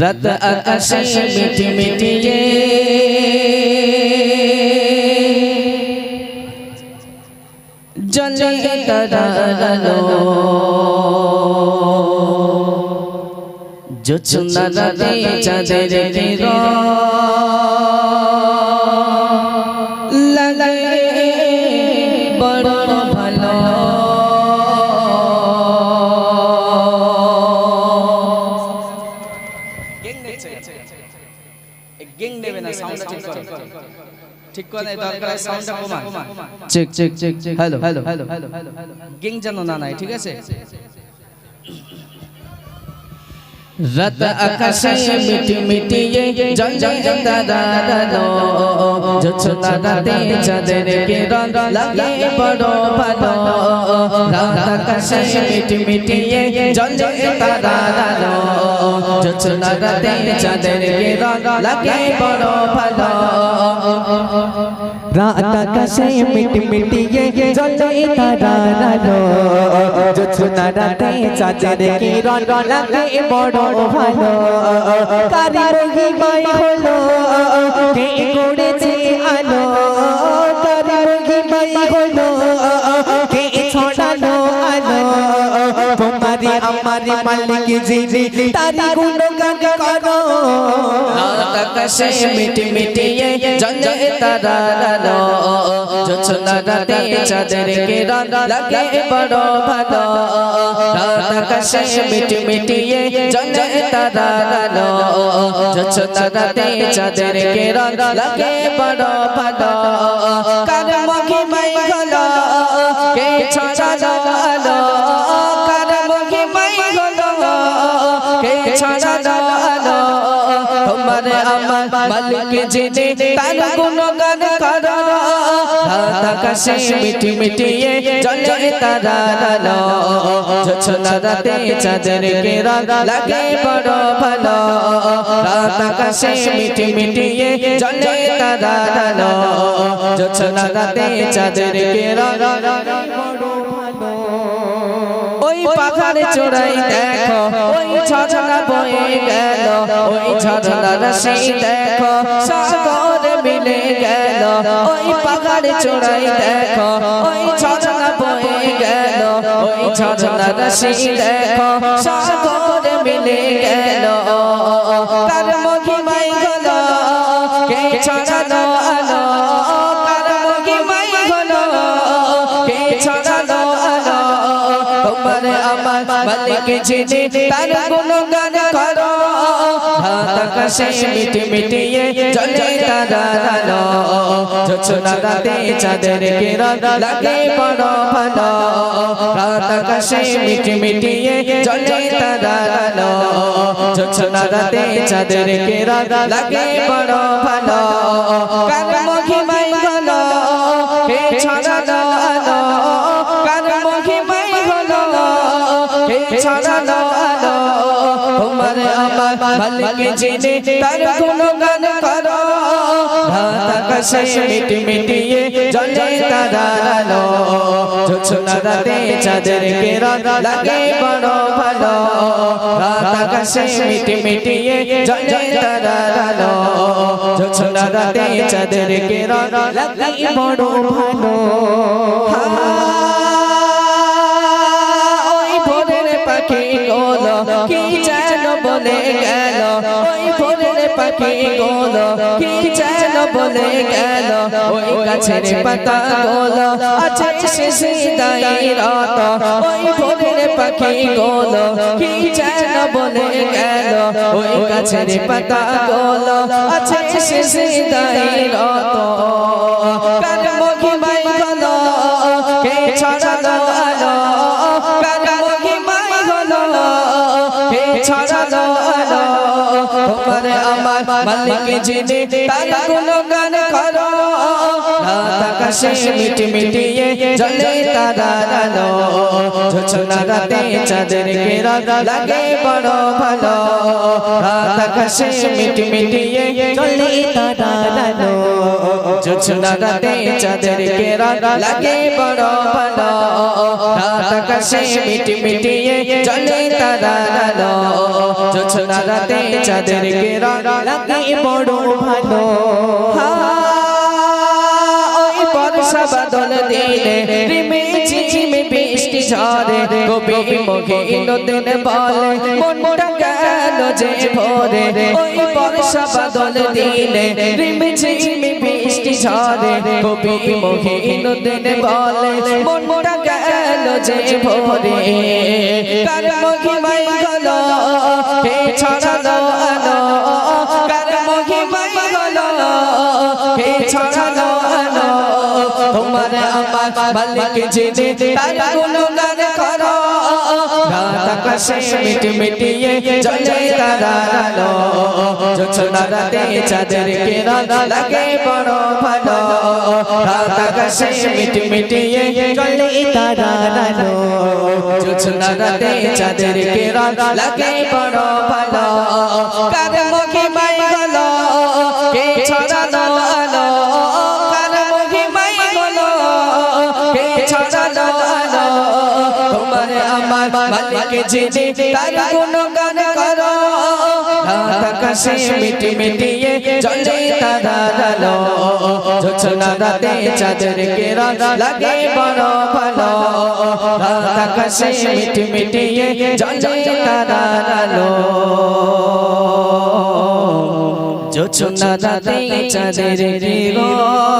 রাত আকাশে মিটি মিটিয়ে জ্বলে তারার আলো, জোছনা রাতে চাঁদের কিরণ লাগে বড় ভালো। গেং নেবে না, সাউন্ডটা ঠিক করো, ঠিক করে দরকার সাউন্ডটা কমান। Check check check check, hello hello hello, গেং যেন না নাই, ঠিক আছে। রাত আকাশে মিটি মিটিয়ে জ্বলে তারার আলো, জোছনা রাতে চাঁদের কিরণ লাগে বড় ভালো। রাত আকাশে মিটি মিটিয়ে জ্বলে তারার আলো, জোছনা রাতে চাঁদের কিরণ লাগে বড় ভালো। রাত আকাশে মিটি মিটিয়ে জ্বলে তারার আলো, জোছনা রাতে চাঁদের কিরণ লাগে বড় ভালো। কারি মহিমাই হলো কে করেছে আলো, কারি মহিমাই হলো কে ছড়ালো আলো। তোমারি আমারি মালিক যিনি তারি গুণগান করো। রাত আকাশে মিটি মিটিয়ে জ্বলে তারার আলো, জোছনা রাতে চাঁদের কিরণ লাগে বড় ভালো। রাত আকাশে মিটি মিটিয়ে জ্বলে তারার আলো, জোছনা রাতে চাঁদের কিরণ লাগে বড় ভালো। কার মহিমাই হলো কে ছড়ালো আলো, কার মহিমাই হলো কে ছড়ালো আলো। তোমার আমার মালিক যিনি তার গুণগান করো। রাত আকাশে মিটি মিটিয়ে জ্বলে তারার আলো, জোছনা রাতে চাঁদের কিরণ লাগে বড় ভালো। রাত আকাশে মিটি মিটিয়ে জ্বলে তারার আলো, জোছনা রাতে চাঁদের কিরণ ওই পাহাড়ে চড়াই দেখো ওই ঝর্ণা বয়ে গেল, ওই ঝর্ণার সেই দেখো সাগরে মিলে গেল। ওই পাহাড়ে চড়াই দেখো ওই ঝর্ণা বয়ে গেল, ওই ঝর্ণার সেই দেখো সাগরে মিলে গেল। কার মহিমাই হলো কে ছড়ালো আলো, কার মহিমাই হলো কে ছড়ালো আলো। তোমার আমার মালিক যিনি তার গুণগান করো। রাত আকাশে মিটি মিটিয়ে জ্বলে তারার আলো, জোছনা রাতে চাঁদের কিরণ লাগে বড় ভালো। রাত আকাশে মিটি মিটিয়ে জ্বলে তারার আলো, জোছনা রাতে চাঁদের কিরণ লাগে বড় ভালো। কার মহিমাই হলো কে ছড়ালো আলো, কার মহিমাই হলো কে ছড়ালো আলো। তোমার আমার মালিক যিনি তার গুণগান করো। রাত আকাশে মিটি মিটিয়ে জ্বলে তারার আলো, জোছনা রাতে চাঁদের কিরণ লাগে বড় ভালো। রাত আকাশে মিটি মিটিয়ে জ্বলে তারার আলো, জোছনা রাতে চাঁদের কিরণ লাগে বড় ভালো। ওই ভোরের পাখি গুলো কি যেন বলে গেল, ওই ভোরের পাখি গুলো কি যেন বলে গেল। ওই গাছের পাতা গুলো আছে সিজদায় রত, ওই ভোরের পাখি গুলো কি যেন বলে গেল। ওই গাছের পাতা গুলো আছে সিজদায় রত। কার মহিমাই হলো কে ছড়ালো আলো, কার মহিমাই হলো কে ছড়ালো আলো। তোমার আমার মালিক যিনি তার গুণগান করো রাত আকাশে মিটি মিটিয়ে জ্বলে তারার আলো জোছনা রাতে চাঁদের কিরণ লাগে বড় ভালো রাত আকাশে মিটি মিটিয়ে জ্বলে তারার আলো জোছনা রাতে চাঁদের কিরণ লাগে বড় ভালো রাত আকাশে মিটি মিটিয়ে জ্বলে তারার আলো জোছনা রাতে চাঁদের কিরণ লাগে বড় ভালো ওই বর্ষা বাদল দিলে রিমি ঝিমি বৃষ্টি ঝরে কবি মহিন দিন বলে মনটা গেল যে ভরে ওই বর্ষা বাদল দিলে রিমি ঝিমি বৃষ্টি ঝরে কবি মহিন দিন বলে মনটা গেল যে ভরে কার মহিমাই হলো কে ছড়ালো আলো কার মহিমাই হলো কে ছড়ালো আলো তোমার আমার মালিক যিনি তার গুণগান করো রাত আকাশে মিটি মিটিয়ে জ্বলে তারার আলো জোছনা রাতে চাঁদের কিরণ লাগে বড় ভালো রাত আকাশে মিটি মিটিয়ে জ্বলে তারার আলো জোছনা রাতে চাঁদের কিরণ লাগে বড় ভালো কার মহিমাই হলো কে ছড়ালো আলো কার মহিমাই হলো কে ছড়ালো আলো তোমার আমার মালিক যিনি তার গুণগান করো রাত আকাশে মিটি মিটিয়ে জ্বলে তারার আলো জোছনা রাতে চাঁদের কিরণ লাগে বড় ভালো রাত আকাশে মিটি মিটিয়ে জ্বলে তারার আলো জোছনা রাতে চাঁদের কিরণ